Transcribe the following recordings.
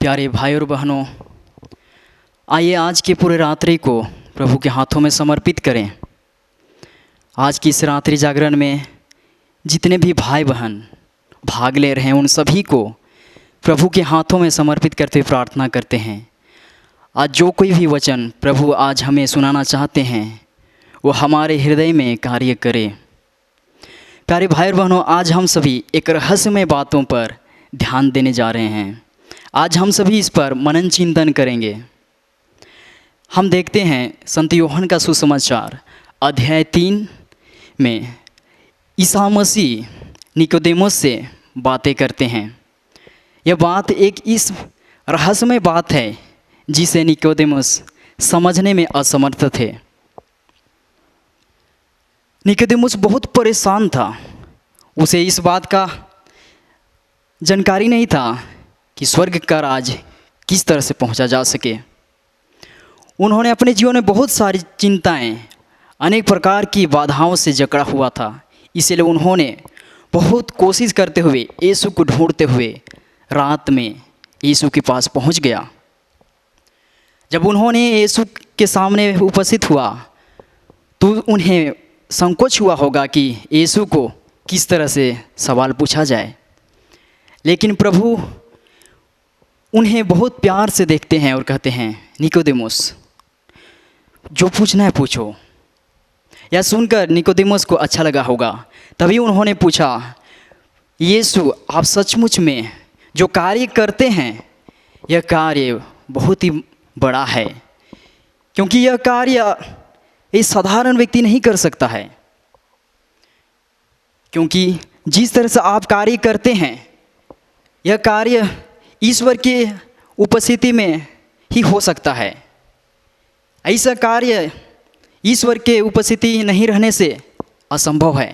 प्यारे भाई और बहनों, आइए आज की पूरी रात्रि को प्रभु के हाथों में समर्पित करें। आज की इस रात्रि जागरण में जितने भी भाई बहन भाग ले रहे हैं उन सभी को प्रभु के हाथों में समर्पित करते हुए प्रार्थना करते हैं। आज जो कोई भी वचन प्रभु आज हमें सुनाना चाहते हैं वो हमारे हृदय में कार्य करे। प्यारे भाई और बहनों, आज हम सभी एक रहस्यमय बातों पर ध्यान देने जा रहे हैं। आज हम सभी इस पर मनन चिंतन करेंगे। हम देखते हैं संत यूहन्ना का सुसमाचार अध्याय 3 में ईसा मसीह निकोदेमुस से बातें करते हैं। यह बात एक इस रहस्यमय बात है जिसे निकोदेमुस समझने में असमर्थ थे। निकोदेमुस बहुत परेशान था। उसे इस बात का जानकारी नहीं था कि स्वर्ग का राज किस तरह से पहुंचा जा सके। उन्होंने अपने जीवन में बहुत सारी चिंताएं, अनेक प्रकार की बाधाओं से जकड़ा हुआ था। इसलिए उन्होंने बहुत कोशिश करते हुए यीशु को ढूंढते हुए रात में यीशु के पास पहुंच गया। जब उन्होंने यीशु के सामने उपस्थित हुआ तो उन्हें संकोच हुआ होगा कि यीशु को किस तरह से सवाल पूछा जाए, लेकिन प्रभु उन्हें बहुत प्यार से देखते हैं और कहते हैं, निकोदेमुस, जो पूछना है पूछो। यह सुनकर निकोदेमुस को अच्छा लगा होगा। तभी उन्होंने पूछा, यीशु, आप सचमुच में जो कार्य करते हैं यह कार्य बहुत ही बड़ा है, क्योंकि यह कार्य एक साधारण व्यक्ति नहीं कर सकता है। क्योंकि जिस तरह से आप कार्य करते हैं यह कार्य ईश्वर की उपस्थिति में ही हो सकता है। ऐसा कार्य ईश्वर के उपस्थिति नहीं रहने से असंभव है।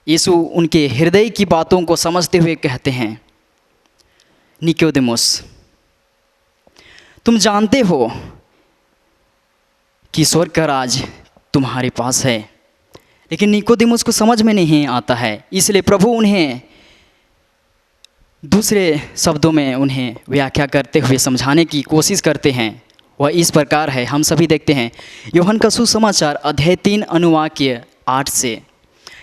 यीशु उनके हृदय की बातों को समझते हुए कहते हैं, निकोदेमुस, तुम जानते हो कि स्वर्ग का राज तुम्हारे पास है। लेकिन निकोदेमुस को समझ में नहीं आता है। इसलिए प्रभु उन्हें दूसरे शब्दों में उन्हें व्याख्या करते हुए समझाने की कोशिश करते हैं। वह इस प्रकार है। हम सभी देखते हैं यूहन्ना का सुसमाचार अध्याय 3 अनुवाक्य 8 से।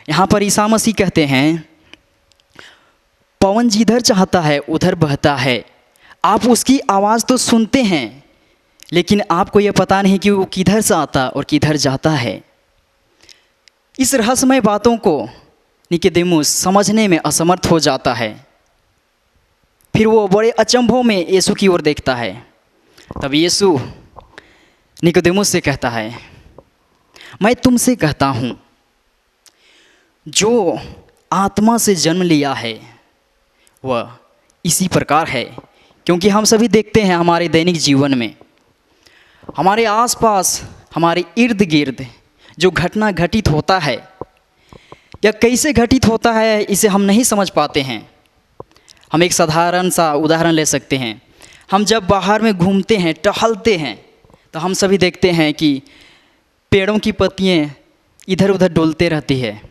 यहाँ पर ईसा मसीह कहते हैं, पवन जिधर चाहता है उधर बहता है। आप उसकी आवाज़ तो सुनते हैं, लेकिन आपको यह पता नहीं कि वो किधर से आता और किधर जाता है। इस रहस्यमय बातों को निकोदेमुस समझने में असमर्थ हो जाता है। फिर वो बड़े अचंभों में यीशु की ओर देखता है। तब यीशु निकोदेमुस से कहता है, मैं तुमसे कहता हूँ, जो आत्मा से जन्म लिया है वह इसी प्रकार है। क्योंकि हम सभी देखते हैं हमारे दैनिक जीवन में, हमारे आसपास, हमारे इर्द गिर्द जो घटना घटित होता है या कैसे घटित होता है इसे हम नहीं समझ पाते हैं। हम एक साधारण सा उदाहरण ले सकते हैं। हम जब बाहर में घूमते हैं, टहलते हैं, तो हम सभी देखते हैं कि पेड़ों की पत्तियां इधर उधर डोलते रहती है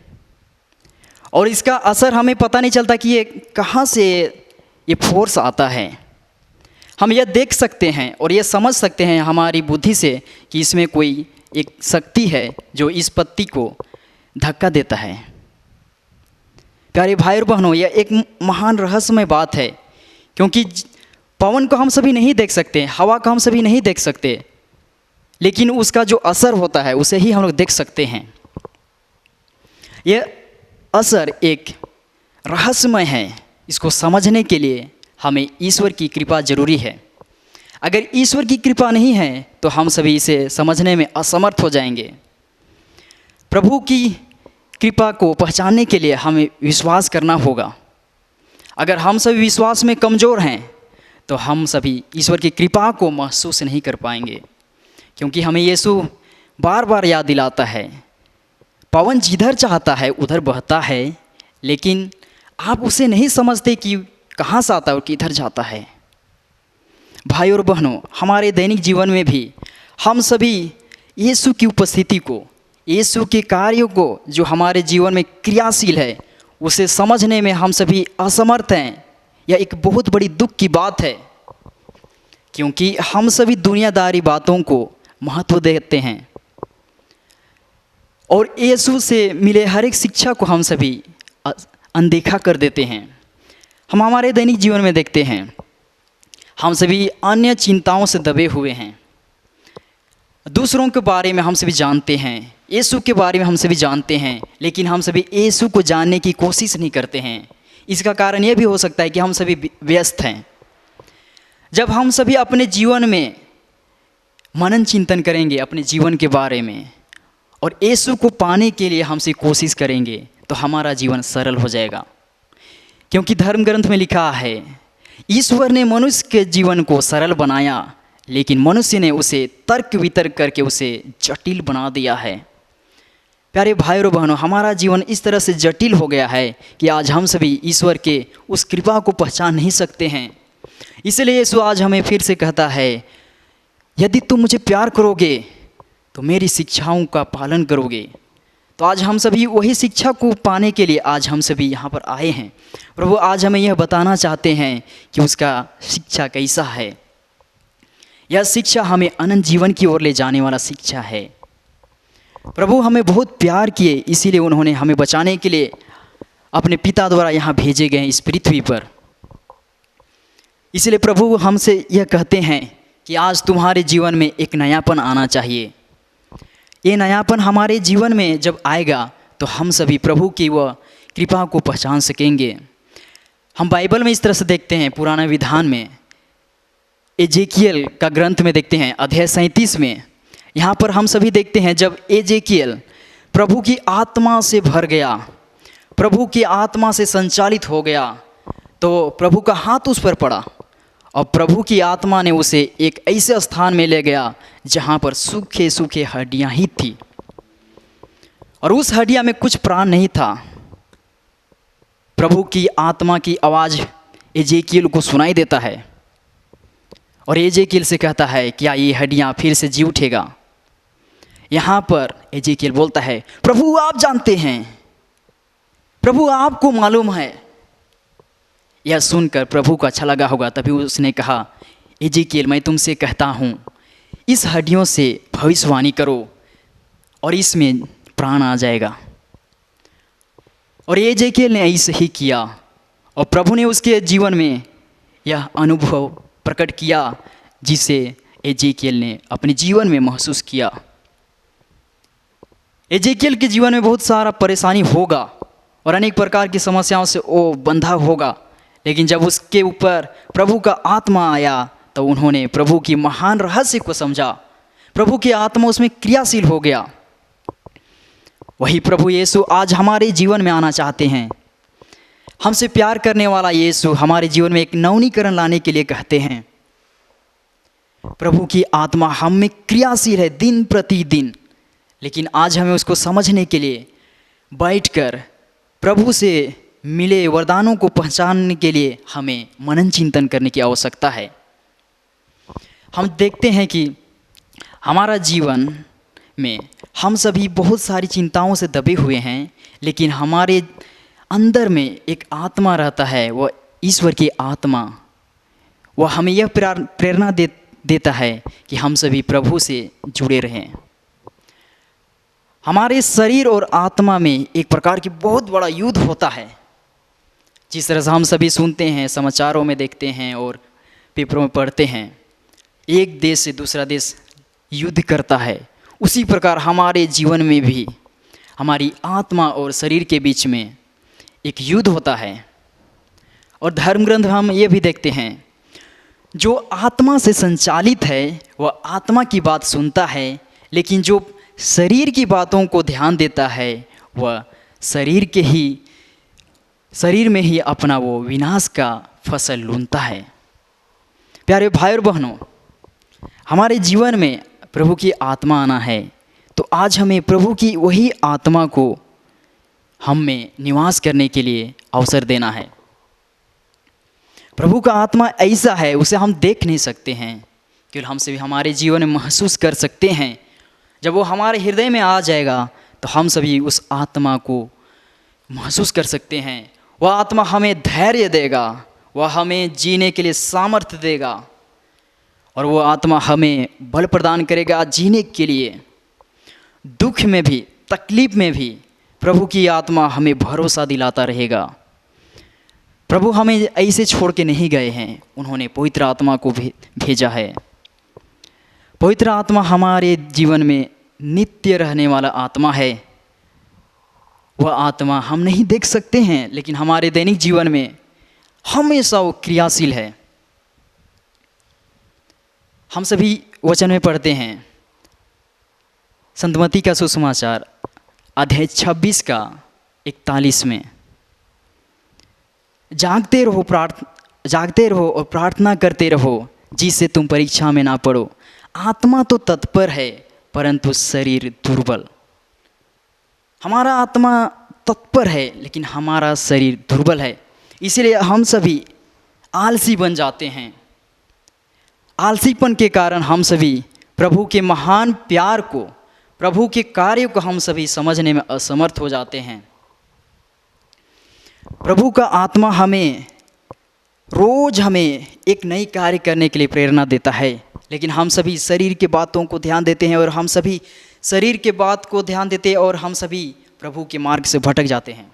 और इसका असर हमें पता नहीं चलता कि ये कहाँ से ये फोर्स आता है। हम यह देख सकते हैं और ये समझ सकते हैं हमारी बुद्धि से कि इसमें कोई एक शक्ति है जो इस पत्ती को धक्का देता है। प्यारे भाई और बहनों, यह एक महान रहस्यमय बात है। क्योंकि पवन को हम सभी नहीं देख सकते, हवा को हम सभी नहीं देख सकते, लेकिन उसका जो असर होता है उसे ही हम लोग देख सकते हैं। यह असर एक रहस्यमय है। इसको समझने के लिए हमें ईश्वर की कृपा जरूरी है। अगर ईश्वर की कृपा नहीं है तो हम सभी इसे समझने में असमर्थ हो जाएंगे। प्रभु की कृपा को पहचानने के लिए हमें विश्वास करना होगा। अगर हम सभी विश्वास में कमज़ोर हैं तो हम सभी ईश्वर की कृपा को महसूस नहीं कर पाएंगे। क्योंकि हमें यीशु बार बार याद दिलाता है, पवन जिधर चाहता है उधर बहता है, लेकिन आप उसे नहीं समझते कि कहाँ से आता है और किधर जाता है। भाई और बहनों, हमारे दैनिक जीवन में भी हम सभी यीशु की उपस्थिति को, यीशु के कार्यों को जो हमारे जीवन में क्रियाशील है उसे समझने में हम सभी असमर्थ हैं। यह एक बहुत बड़ी दुख की बात है। क्योंकि हम सभी दुनियादारी बातों को महत्व देते हैं और यीशु से मिले हर एक शिक्षा को हम सभी अनदेखा कर देते हैं। हम हमारे दैनिक जीवन में देखते हैं, हम सभी अन्य चिंताओं से दबे हुए हैं। दूसरों के बारे में हम सभी जानते हैं, यीशु के बारे में हम सभी जानते हैं, लेकिन हम सभी यीशु को जानने की कोशिश नहीं करते हैं। इसका कारण यह भी हो सकता है कि हम सभी व्यस्त हैं। जब हम सभी अपने जीवन में मनन चिंतन करेंगे अपने जीवन के बारे में और यीशु को पाने के लिए हमसे कोशिश करेंगे तो हमारा जीवन सरल हो जाएगा। क्योंकि धर्म ग्रंथ में लिखा है, ईश्वर ने मनुष्य के जीवन को सरल बनाया, लेकिन मनुष्य ने उसे तर्क वितर्क करके उसे जटिल बना दिया है। प्यारे भाई और बहनों, हमारा जीवन इस तरह से जटिल हो गया है कि आज हम सभी ईश्वर के उस कृपा को पहचान नहीं सकते हैं। इसलिए यीशु आज हमें फिर से कहता है, यदि तुम मुझे प्यार करोगे तो मेरी शिक्षाओं का पालन करोगे। तो आज हम सभी वही शिक्षा को पाने के लिए आज हम सभी यहाँ पर आए हैं। प्रभु आज हमें यह बताना चाहते हैं कि उसका शिक्षा कैसा है। यह शिक्षा हमें अनंत जीवन की ओर ले जाने वाला शिक्षा है। प्रभु हमें बहुत प्यार किए, इसीलिए उन्होंने हमें बचाने के लिए अपने पिता द्वारा यहाँ भेजे गए इस पृथ्वी पर। इसलिए प्रभु हमसे यह कहते हैं कि आज तुम्हारे जीवन में एक नयापन आना चाहिए। ये नयापन हमारे जीवन में जब आएगा तो हम सभी प्रभु की वह कृपा को पहचान सकेंगे। हम बाइबल में इस तरह से देखते हैं, पुराने विधान में एजेकियल का ग्रंथ में देखते हैं, अध्याय 37 में यहाँ पर हम सभी देखते हैं, जब एजेकियल प्रभु की आत्मा से भर गया, प्रभु की आत्मा से संचालित हो गया, तो प्रभु का हाथ उस पर पड़ा और प्रभु की आत्मा ने उसे एक ऐसे स्थान में ले गया जहाँ पर सूखे सूखे हड्डियाँ ही थी और उस हड्डियाँ में कुछ प्राण नहीं था। प्रभु की आत्मा की आवाज़ एजेकियल को सुनाई देता है और एजेकियल से कहता है, क्या ये हड्डियाँ फिर से जी उठेगा? यहाँ पर एजेकियल बोलता है, प्रभु आप जानते हैं, प्रभु आपको मालूम है। यह सुनकर प्रभु को अच्छा लगा होगा, तभी उसने कहा, एजेकियल मैं तुमसे कहता हूँ, इस हड्डियों से भविष्यवाणी करो और इसमें प्राण आ जाएगा। और एजेकियल ने ऐसे ही किया और प्रभु ने उसके जीवन में यह अनुभव प्रकट किया जिसे एजेकियल ने अपने जीवन में महसूस किया। एजेकियल के जीवन में बहुत सारा परेशानी होगा और अनेक प्रकार की समस्याओं से वो बंधा होगा, लेकिन जब उसके ऊपर प्रभु का आत्मा आया तो उन्होंने प्रभु की महान रहस्य को समझा। प्रभु की आत्मा उसमें क्रियाशील हो गया। वही प्रभु यीशु आज हमारे जीवन में आना चाहते हैं। हमसे प्यार करने वाला यीशु हमारे जीवन में एक नवीनीकरण लाने के लिए कहते हैं। प्रभु की आत्मा हम में क्रियाशील है दिन प्रतिदिन, लेकिन आज हमें उसको समझने के लिए बैठकर प्रभु से मिले वरदानों को पहचानने के लिए हमें मनन चिंतन करने की आवश्यकता है। हम देखते हैं कि हमारा जीवन में हम सभी बहुत सारी चिंताओं से दबे हुए हैं, लेकिन हमारे अंदर में एक आत्मा रहता है, वह ईश्वर की आत्मा। वह हमें यह प्रेरणा देता है कि हम सभी प्रभु से जुड़े रहें। हमारे शरीर और आत्मा में एक प्रकार की बहुत बड़ा युद्ध होता है। जिस तरह से हम सभी सुनते हैं, समाचारों में देखते हैं और पेपरों में पढ़ते हैं, एक देश से दूसरा देश युद्ध करता है, उसी प्रकार हमारे जीवन में भी हमारी आत्मा और शरीर के बीच में एक युद्ध होता है। और धर्म ग्रंथ हम ये भी देखते हैं, जो आत्मा से संचालित है वह आत्मा की बात सुनता है, लेकिन जो शरीर की बातों को ध्यान देता है वह शरीर में ही अपना वो विनाश का फसल लूनता है। प्यारे भाई और बहनों, हमारे जीवन में प्रभु की आत्मा आना है तो आज हमें प्रभु की वही आत्मा को हम में निवास करने के लिए अवसर देना है। प्रभु का आत्मा ऐसा है, उसे हम देख नहीं सकते हैं, केवल हमसे भी हमारे जीवन में महसूस कर सकते हैं। जब वो हमारे हृदय में आ जाएगा तो हम सभी उस आत्मा को महसूस कर सकते हैं। वह आत्मा हमें धैर्य देगा, वह हमें जीने के लिए सामर्थ्य देगा और वो आत्मा हमें बल प्रदान करेगा जीने के लिए। दुख में भी, तकलीफ में भी प्रभु की आत्मा हमें भरोसा दिलाता रहेगा। प्रभु हमें ऐसे छोड़ के नहीं गए हैं, उन्होंने पवित्र आत्मा को भेजा है। पवित्र आत्मा हमारे जीवन में नित्य रहने वाला आत्मा है। वह आत्मा हम नहीं देख सकते हैं, लेकिन हमारे दैनिक जीवन में हमेशा वो क्रियाशील है। हम सभी वचन में पढ़ते हैं, संत मत्ती का सुसमाचार अध्याय 26 का 41 में, जागते रहो और प्रार्थना करते रहो जिससे तुम परीक्षा में ना पड़ो। आत्मा तो तत्पर है परंतु शरीर दुर्बल। हमारा आत्मा तत्पर है लेकिन हमारा शरीर दुर्बल है, इसलिए हम सभी आलसी बन जाते हैं। आलसीपन के कारण हम सभी प्रभु के महान प्यार को, प्रभु के कार्य को हम सभी समझने में असमर्थ हो जाते हैं। प्रभु का आत्मा रोज हमें एक नई कार्य करने के लिए प्रेरणा देता है, लेकिन हम सभी शरीर के बातों को ध्यान देते हैं और हम सभी शरीर के बात को ध्यान देते हैं और हम सभी प्रभु के मार्ग से भटक जाते हैं।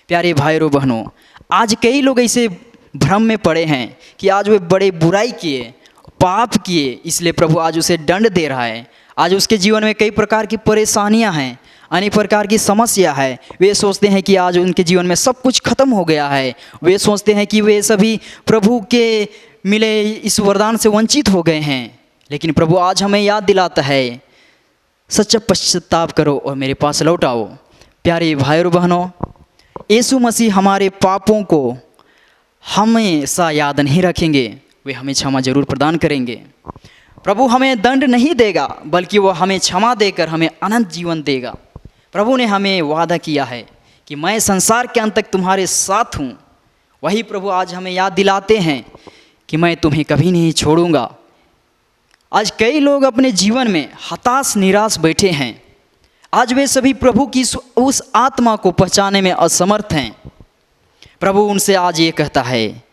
प्यारे भाइयों बहनों, आज कई लोग ऐसे भ्रम में पड़े हैं कि आज वे बड़े बुराई किए, पाप किए, इसलिए प्रभु आज उसे दंड दे रहा है। आज उसके जीवन में कई प्रकार की परेशानियां हैं, अनेक प्रकार की समस्या है। वे सोचते हैं कि आज उनके जीवन में सब कुछ खत्म हो गया है। वे सोचते हैं कि वे सभी प्रभु के मिले इस वरदान से वंचित हो गए हैं, लेकिन प्रभु आज हमें याद दिलाता है, सच्चा पश्चाताप करो और मेरे पास लौट आओ। प्यारे भाइयों बहनों, यीशु मसीह हमारे पापों को हमेशा याद नहीं रखेंगे, वे हमें क्षमा जरूर प्रदान करेंगे। प्रभु हमें दंड नहीं देगा, बल्कि वो हमें क्षमा देकर हमें अनंत जीवन देगा। प्रभु ने हमें वादा किया है कि मैं संसार के अंत तक तुम्हारे साथ हूँ। वही प्रभु आज हमें याद दिलाते हैं कि मैं तुम्हें कभी नहीं छोड़ूंगा। आज कई लोग अपने जीवन में हताश निराश बैठे हैं। आज वे सभी प्रभु की उस आत्मा को पहचानने में असमर्थ हैं। प्रभु उनसे आज ये कहता है,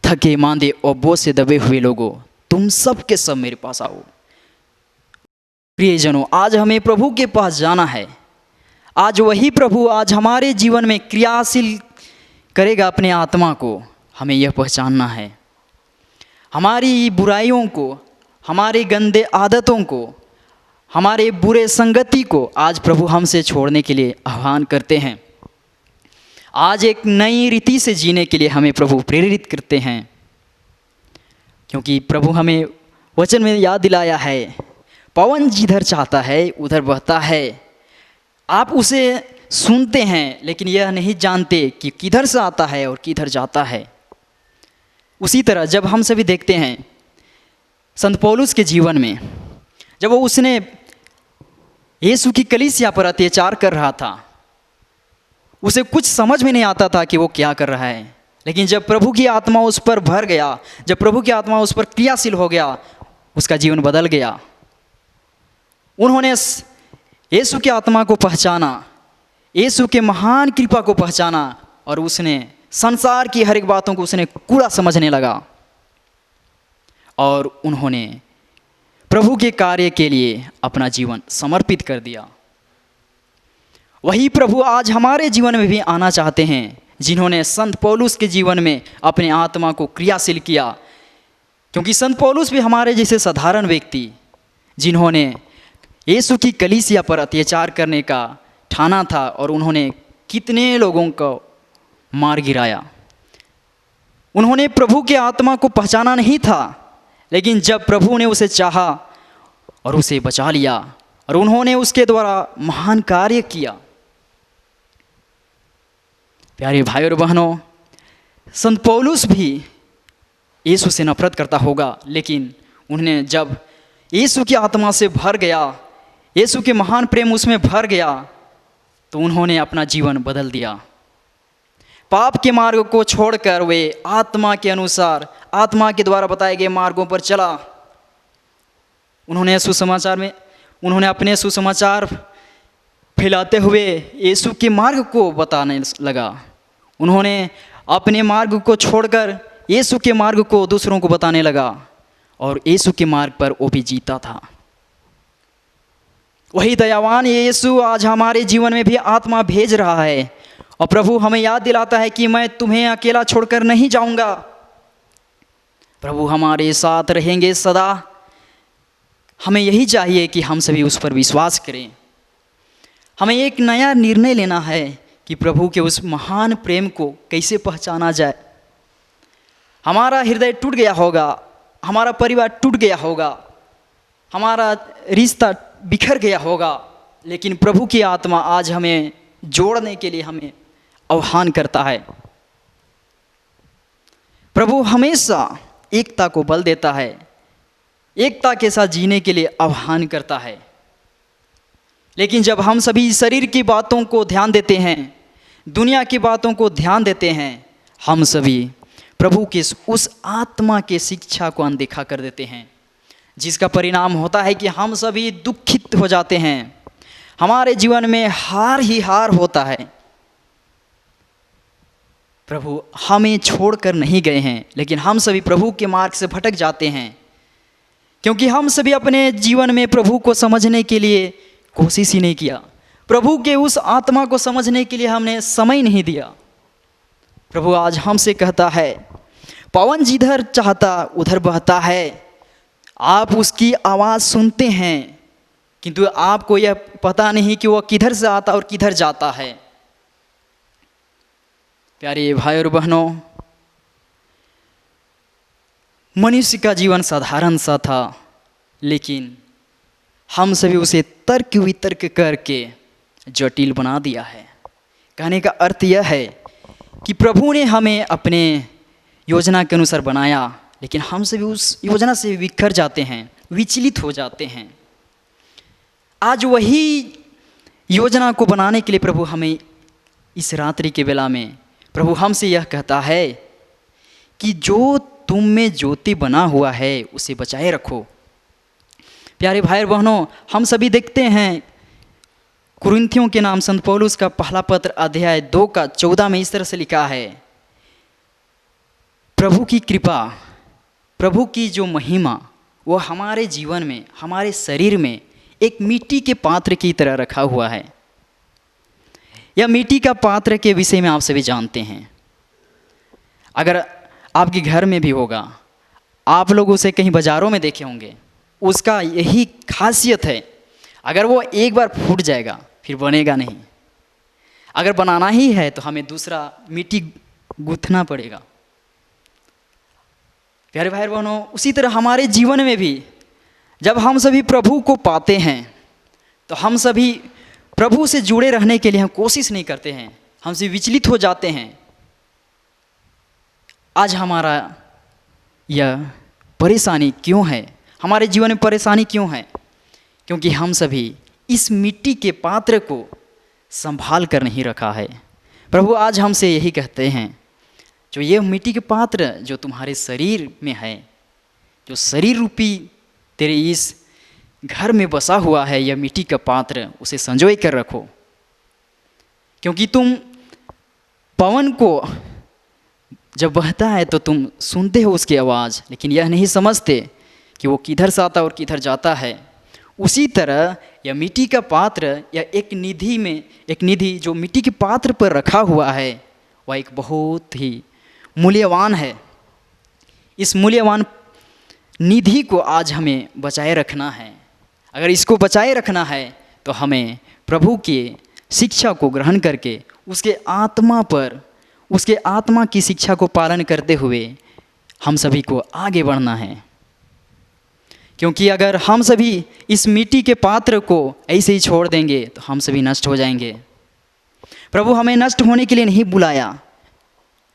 थके मांदे और बोझ से दबे हुए लोगों, तुम सब के सब मेरे पास आओ। प्रियजनों, आज हमें प्रभु के पास जाना है। आज वही प्रभु आज हमारे जीवन में क्रियाशील करेगा अपने आत्मा को। हमें यह पहचानना है, हमारी बुराइयों को, हमारे गंदे आदतों को, हमारे बुरे संगति को आज प्रभु हमसे छोड़ने के लिए आह्वान करते हैं। आज एक नई रीति से जीने के लिए हमें प्रभु प्रेरित करते हैं, क्योंकि प्रभु हमें वचन में याद दिलाया है, पवन जिधर चाहता है उधर बहता है। आप उसे सुनते हैं लेकिन यह नहीं जानते कि किधर से आता है और किधर जाता है। उसी तरह जब हम सभी देखते हैं संत पौलुस के जीवन में, जब उसने यीशु की कलीसिया पर अत्याचार कर रहा था, उसे कुछ समझ में नहीं आता था कि वो क्या कर रहा है। लेकिन जब प्रभु की आत्मा उस पर भर गया, जब प्रभु की आत्मा उस पर क्रियाशील हो गया, उसका जीवन बदल गया। उन्होंने यीशु की आत्मा को पहचाना, यीशु के महान कृपा को पहचाना और उसने संसार की हर एक बातों को उसने कूड़ा समझने लगा और उन्होंने प्रभु के कार्य के लिए अपना जीवन समर्पित कर दिया। वही प्रभु आज हमारे जीवन में भी आना चाहते हैं, जिन्होंने संत पौलुस के जीवन में अपने आत्मा को क्रियाशील किया। क्योंकि संत पौलुस भी हमारे जैसे साधारण व्यक्ति, जिन्होंने यीशु की कलीसिया पर अत्याचार करने का ठाना था और उन्होंने कितने लोगों को मार गिराया। उन्होंने प्रभु के आत्मा को पहचाना नहीं था, लेकिन जब प्रभु ने उसे चाहा और उसे बचा लिया और उन्होंने उसके द्वारा महान कार्य किया। प्यारे भाइयों और बहनों, संत पौलुस भी यीशु से नफरत करता होगा, लेकिन उन्हें जब यीशु की आत्मा से भर गया, यीशु के महान प्रेम उसमें भर गया, तो उन्होंने अपना जीवन बदल दिया। पाप के मार्ग को छोड़कर वे आत्मा के अनुसार, आत्मा के द्वारा बताए गए मार्गों पर चला। उन्होंने अपने सुसमाचार फैलाते हुए यीशु के मार्ग को बताने लगा। उन्होंने अपने मार्ग को छोड़कर यीशु के मार्ग को दूसरों को बताने लगा और यीशु के मार्ग पर वो भी जीता था। वही दयावान यीशु आज हमारे जीवन में भी आत्मा भेज रहा है और प्रभु हमें याद दिलाता है कि मैं तुम्हें अकेला छोड़कर नहीं जाऊंगा। प्रभु हमारे साथ रहेंगे सदा। हमें यही चाहिए कि हम सभी उस पर विश्वास करें। हमें एक नया निर्णय लेना है कि प्रभु के उस महान प्रेम को कैसे पहचाना जाए। हमारा हृदय टूट गया होगा, हमारा परिवार टूट गया होगा, हमारा रिश्ता बिखर गया होगा, लेकिन प्रभु की आत्मा आज हमें जोड़ने के लिए हमें आह्वान करता है। प्रभु हमेशा एकता को बल देता है, एकता के साथ जीने के लिए आह्वान करता है। लेकिन जब हम सभी शरीर की बातों को ध्यान देते हैं, दुनिया की बातों को ध्यान देते हैं, हम सभी प्रभु के उस आत्मा के शिक्षा को अनदेखा कर देते हैं, जिसका परिणाम होता है कि हम सभी दुखित हो जाते हैं। हमारे जीवन में हार ही हार होता है। प्रभु हमें छोड़कर नहीं गए हैं, लेकिन हम सभी प्रभु के मार्ग से भटक जाते हैं, क्योंकि हम सभी अपने जीवन में प्रभु को समझने के लिए कोशिश ही नहीं किया। प्रभु के उस आत्मा को समझने के लिए हमने समय नहीं दिया। प्रभु आज हमसे कहता है, पवन जिधर चाहता उधर बहता है। आप उसकी आवाज़ सुनते हैं, किंतु आपको यह पता नहीं कि वह किधर से आता और किधर जाता है। प्यारे भाई और बहनों, मनुष्य का जीवन साधारण सा था, लेकिन हम सभी उसे तर्क वितर्क करके जटिल बना दिया है। कहने का अर्थ यह है कि प्रभु ने हमें अपने योजना के अनुसार बनाया, लेकिन हम सभी उस योजना से बिखर जाते हैं, विचलित हो जाते हैं। आज वही योजना को बनाने के लिए प्रभु हमें इस रात्रि के बेला में प्रभु हमसे यह कहता है कि जो तुम में ज्योति बना हुआ है उसे बचाए रखो। प्यारे भाई बहनों, हम सभी देखते हैं कुरिन्थियों के नाम संत पौलुस का पहला पत्र अध्याय 2 का 14 में इस तरह से लिखा है, प्रभु की कृपा, प्रभु की जो महिमा वो हमारे जीवन में, हमारे शरीर में एक मिट्टी के पात्र की तरह रखा हुआ है। यह मिट्टी का पात्र के विषय में आप सभी जानते हैं। अगर आपके घर में भी होगा, आप लोग उसे कहीं बाज़ारों में देखे होंगे, उसका यही खासियत है, अगर वो एक बार फूट जाएगा फिर बनेगा नहीं। अगर बनाना ही है तो हमें दूसरा मिट्टी गूंथना पड़ेगा। प्यारे भाई बहनों, उसी तरह हमारे जीवन में भी जब हम सभी प्रभु को पाते हैं तो हम सभी प्रभु से जुड़े रहने के लिए हम कोशिश नहीं करते हैं, हमसे विचलित हो जाते हैं। आज हमारा यह परेशानी क्यों है? हमारे जीवन में परेशानी क्यों है? क्योंकि हम सभी इस मिट्टी के पात्र को संभाल कर नहीं रखा है। प्रभु आज हमसे यही कहते हैं, जो ये मिट्टी के पात्र जो तुम्हारे शरीर में है, जो शरीर रूपी तेरे इस घर में बसा हुआ है, यह मिट्टी का पात्र, उसे संजोए कर रखो। क्योंकि तुम पवन को जब बहता है तो तुम सुनते हो उसकी आवाज़, लेकिन यह नहीं समझते कि वो किधर से आता और किधर जाता है। उसी तरह यह मिट्टी का पात्र या एक निधि जो मिट्टी के पात्र पर रखा हुआ है, वह एक बहुत ही मूल्यवान है। इस मूल्यवान निधि को आज हमें बचाए रखना है। अगर इसको बचाए रखना है तो हमें प्रभु की शिक्षा को ग्रहण करके उसके आत्मा की शिक्षा को पालन करते हुए हम सभी को आगे बढ़ना है। क्योंकि अगर हम सभी इस मिट्टी के पात्र को ऐसे ही छोड़ देंगे तो हम सभी नष्ट हो जाएंगे। प्रभु हमें नष्ट होने के लिए नहीं बुलाया,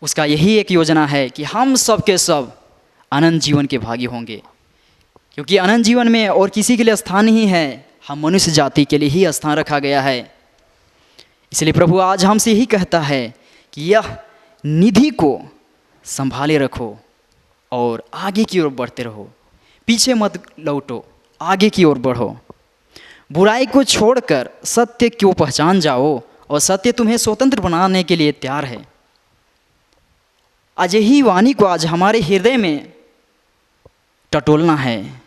उसका यही एक योजना है कि हम सब के सब अनंत जीवन के भागी होंगे। क्योंकि अनंत जीवन में और किसी के लिए स्थान नहीं है, हम मनुष्य जाति के लिए ही स्थान रखा गया है। इसलिए प्रभु आज हमसे यही कहता है कि यह निधि को संभाले रखो और आगे की ओर बढ़ते रहो, पीछे मत लौटो, आगे की ओर बढ़ो। बुराई को छोड़कर सत्य को पहचान जाओ और सत्य तुम्हें स्वतंत्र बनाने के लिए तैयार है। आज यही वाणी को आज हमारे हृदय में टटोलना है।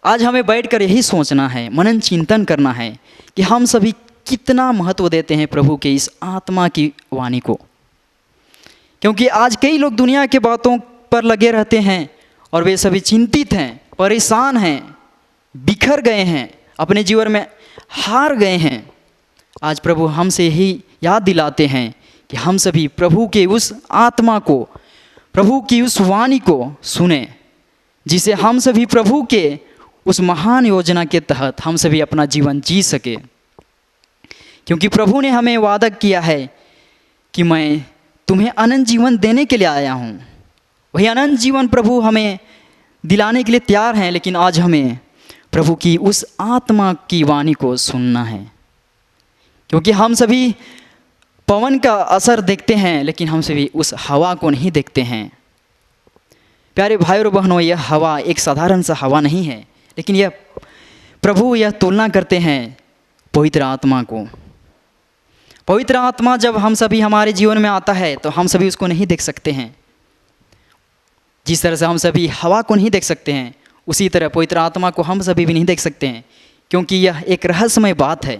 आज हमें बैठकर यही सोचना है, मनन चिंतन करना है कि हम सभी कितना महत्व देते हैं प्रभु के इस आत्मा की वाणी को। क्योंकि आज कई लोग दुनिया के बातों पर लगे रहते हैं और वे सभी चिंतित हैं, परेशान हैं, बिखर गए हैं, अपने जीवन में हार गए हैं। आज प्रभु हमसे यही याद दिलाते हैं कि हम सभी प्रभु के उस आत्मा को, प्रभु की उस वाणी को सुने, जिसे हम सभी प्रभु के उस महान योजना के तहत हम सभी अपना जीवन जी सके। क्योंकि प्रभु ने हमें वादा किया है कि मैं तुम्हें अनंत जीवन देने के लिए आया हूँ। वही अनंत जीवन प्रभु हमें दिलाने के लिए तैयार हैं, लेकिन आज हमें प्रभु की उस आत्मा की वाणी को सुनना है। क्योंकि हम सभी पवन का असर देखते हैं, लेकिन हम सभी उस हवा को नहीं देखते हैं। प्यारे भाई और बहनों, यह हवा एक साधारण सा हवा नहीं है, लेकिन यह प्रभु यह तुलना करते हैं पवित्र आत्मा को। पवित्र आत्मा जब हम सभी हमारे जीवन में आता है तो हम सभी उसको नहीं देख सकते हैं। जिस तरह से हम सभी हवा को नहीं देख सकते हैं, उसी तरह पवित्र आत्मा को हम सभी भी नहीं देख सकते हैं, क्योंकि यह एक रहस्यमय बात है।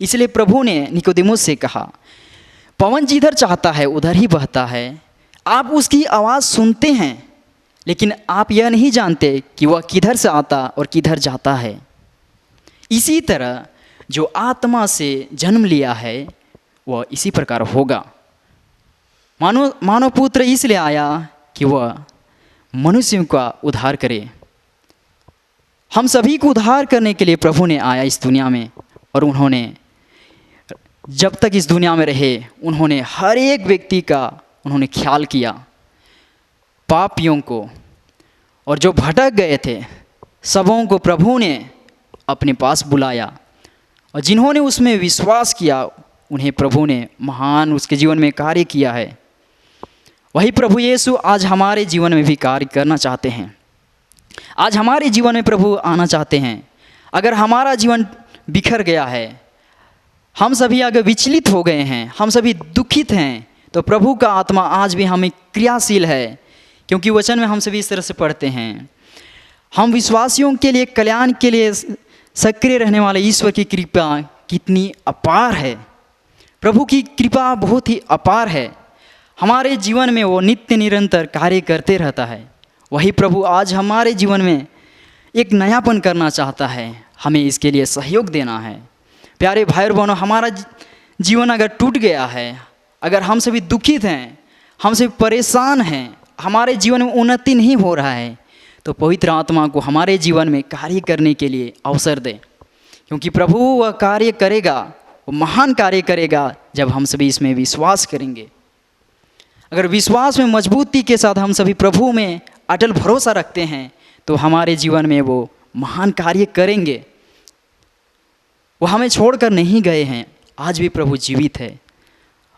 इसलिए प्रभु ने निकोदेमुस से कहा, पवन जिधर चाहता है उधर ही बहता है। आप उसकी आवाज़ सुनते हैं, लेकिन आप यह नहीं जानते कि वह किधर से आता और किधर जाता है। इसी तरह जो आत्मा से जन्म लिया है वह इसी प्रकार होगा। मानव पुत्र इसलिए आया कि वह मनुष्यों का उद्धार करे। हम सभी को उद्धार करने के लिए प्रभु ने आया इस दुनिया में, और उन्होंने जब तक इस दुनिया में रहे उन्होंने हर एक व्यक्ति का उन्होंने ख्याल किया, पापियों को, और जो भटक गए थे सबों को प्रभु ने अपने पास बुलाया, और जिन्होंने उसमें विश्वास किया उन्हें प्रभु ने महान उसके जीवन में कार्य किया है। वही प्रभु यीशु आज हमारे जीवन में भी कार्य करना चाहते हैं। आज हमारे जीवन में प्रभु आना चाहते हैं। अगर हमारा जीवन बिखर गया है, हम सभी अगर विचलित हो गए हैं, हम सभी दुखित हैं, तो प्रभु का आत्मा आज भी हमें क्रियाशील है। क्योंकि वचन में हम सभी इस तरह से पढ़ते हैं, हम विश्वासियों के लिए कल्याण के लिए सक्रिय रहने वाले ईश्वर की कृपा कितनी अपार है। प्रभु की कृपा बहुत ही अपार है। हमारे जीवन में वो नित्य निरंतर कार्य करते रहता है। वही प्रभु आज हमारे जीवन में एक नयापन करना चाहता है, हमें इसके लिए सहयोग देना है। प्यारे भाई और बहनों, हमारा जीवन अगर टूट गया है, अगर हम सभी दुखित हैं, हम सभी परेशान हैं, हमारे जीवन में उन्नति नहीं हो रहा है, तो पवित्र आत्मा को हमारे जीवन में कार्य करने के लिए अवसर दें। क्योंकि प्रभु वह कार्य करेगा, वो महान कार्य करेगा जब हम सभी इसमें विश्वास करेंगे। अगर विश्वास में मजबूती के साथ हम सभी प्रभु में अटल भरोसा रखते हैं, तो हमारे जीवन में वो महान कार्य करेंगे। वो हमें छोड़कर नहीं गए हैं, आज भी प्रभु जीवित है।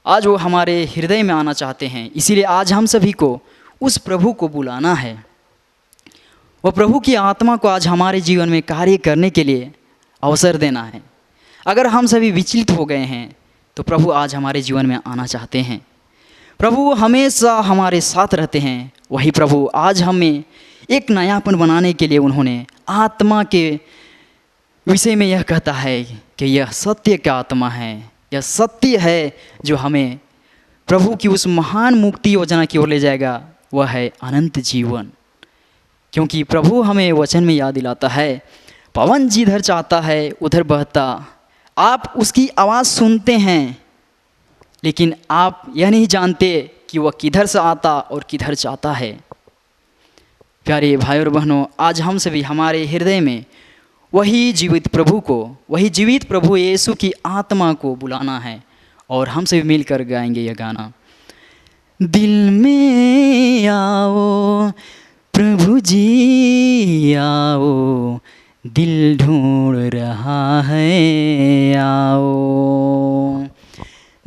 आज वो हमारे हृदय में आना चाहते हैं। इसीलिए आज हम सभी को उस प्रभु को बुलाना है। वो प्रभु की आत्मा को आज हमारे जीवन में कार्य करने के लिए अवसर देना है। अगर हम सभी विचलित हो गए हैं, तो प्रभु आज हमारे जीवन में आना चाहते हैं। प्रभु हमेशा हमारे साथ रहते हैं। वही प्रभु आज हमें एक नयापन बनाने के लिए उन्होंने आत्मा के विषय में यह कहता है कि यह सत्य का आत्मा है, यह सत्य है जो हमें प्रभु की उस महान मुक्ति योजना की ओर ले जाएगा। वह है अनंत जीवन। क्योंकि प्रभु हमें वचन में याद दिलाता है, पवन जिधर चाहता है उधर बहता। आप उसकी आवाज़ सुनते हैं, लेकिन आप यह नहीं जानते कि वह किधर से आता और किधर जाता है। प्यारे भाई और बहनों, आज हम सभी हमारे हृदय में वही जीवित प्रभु को, वही जीवित प्रभु यीशु की आत्मा को बुलाना है, और हम सभी मिलकर गाएंगे यह गाना। दिल में आओ प्रभु जी आओ, दिल ढूंढ रहा है आओ।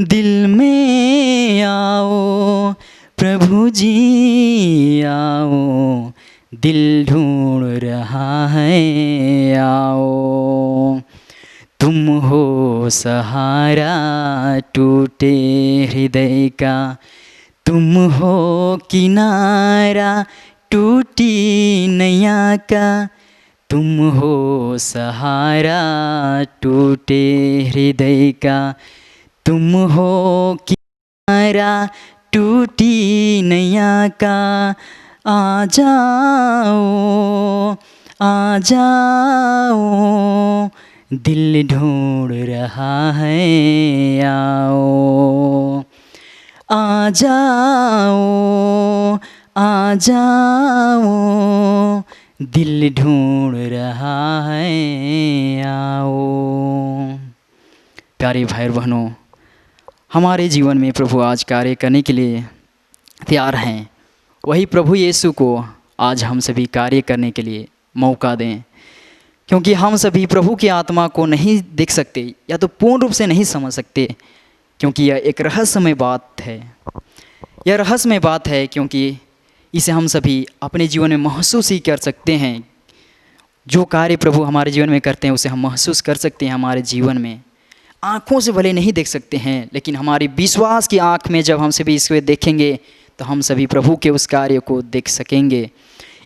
दिल में आओ प्रभु जी आओ, दिल ढूंढ रहा है आओ। तुम हो सहारा टूटे हृदय का, तुम हो किनारा टूटी नैया का, तुम हो सहारा टूटे हृदय का। तुम हो किनारा टूटी नैया का, आ जाओ आ जाओ, दिल ढूंढ रहा है आओ। आ जाओ आ जाओ, दिल ढूंढ रहा है आओ। प्यारे भाई बहनों, हमारे जीवन में प्रभु आज कार्य करने के लिए तैयार हैं। वही प्रभु यीशु को आज हम सभी कार्य करने के लिए मौका दें, क्योंकि हम सभी प्रभु की आत्मा को नहीं देख सकते या तो पूर्ण रूप से नहीं समझ सकते, क्योंकि यह एक रहस्यमय बात है। यह रहस्यमय बात है क्योंकि इसे हम सभी अपने जीवन में महसूस ही कर सकते हैं। जो कार्य प्रभु हमारे जीवन में करते हैं उसे हम महसूस कर सकते हैं हमारे जीवन में। आँखों से भले नहीं देख सकते हैं, लेकिन हमारी विश्वास की आँख में जब हम सभी इसको देखेंगे तो हम सभी प्रभु के उस कार्य को देख सकेंगे।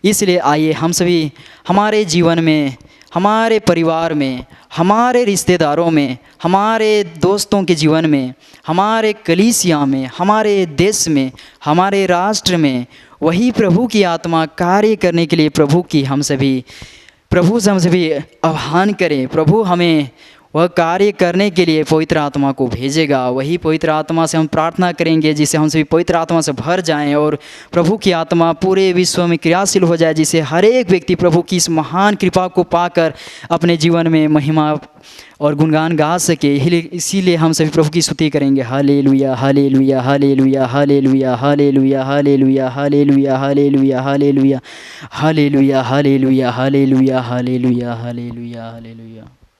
इसलिए आइए हम सभी हमारे जीवन में, हमारे परिवार में, हमारे रिश्तेदारों में, हमारे दोस्तों के जीवन में, हमारे कलीसिया में, हमारे देश में, हमारे राष्ट्र में वही प्रभु की आत्मा कार्य करने के लिए प्रभु से हम सभी आह्वान करें। प्रभु हमें वह कार्य करने के लिए पवित्र आत्मा को भेजेगा। वही पवित्र आत्मा से हम प्रार्थना करेंगे जिसे हम सभी पवित्र आत्मा से भर जाएं और प्रभु की आत्मा पूरे विश्व में क्रियाशील हो जाए, जिससे हर एक व्यक्ति प्रभु की इस महान कृपा को पाकर अपने जीवन में महिमा और गुणगान गा सके। इसीलिए हम सभी प्रभु की स्तुति करेंगे। Hallelujah hallelujah hallelujah hallelujah hallelujah hallelujah hallelujah hallelujah hallelujah hallelujah hallelujah hallelujah hallelujah hallelujah hallelujah.